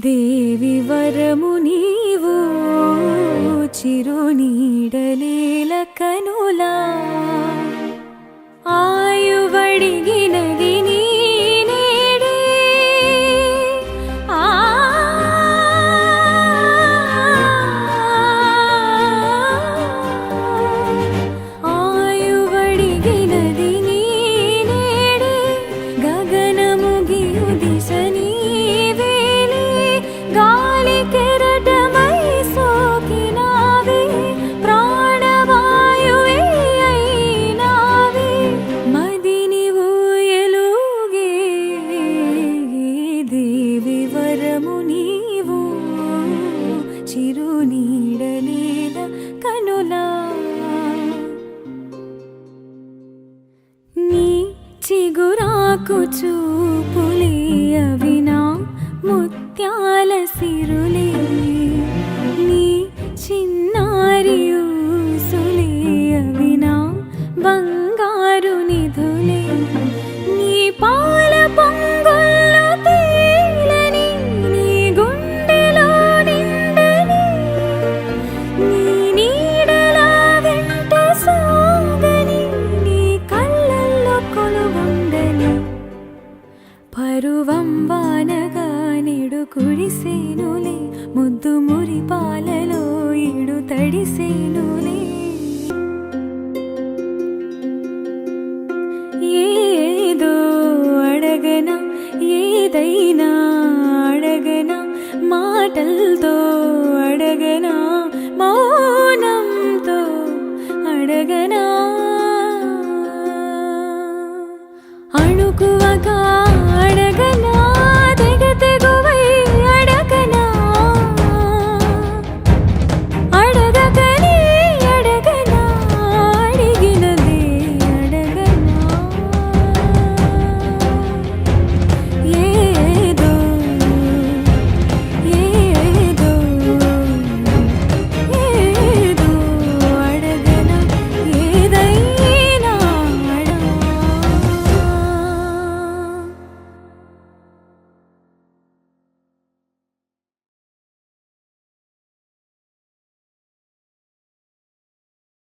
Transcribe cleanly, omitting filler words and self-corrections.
దేవి వరము నీవు చిరునీడలేల కనులా ఆయువడిగినది నీ నేడే ఆయువడిగినది నీ నేడే గగనము గియు దిశ నీవే గాలి కెరటమై సోకినావే ప్రాణవాయువే అయినావే మదిని ఊయలుగే దేవి వరము నీవు చిరునీడలేల కనులా నీ చిగురాకు చూపులే అవినా ముత్యాల సిరులే నీ చిన్నారి ఊసులే అవినా బంగారు నిధులే నీ పాల పొంగుల్లో తేలని నీ గుండెలో నిండని నీ నీడలా వెంట సాగని నీ కళ్ళల్లో కొలువుండని పరువం వానగా నేడు కుడిసేనులే ముద్దు మురి పాలలో ఈడు తడిసేనులే ఏదో అడగనా ఏదైనా అడగనా మాటలతో అడగనా మౌనంతో అడగనా అణుకువగా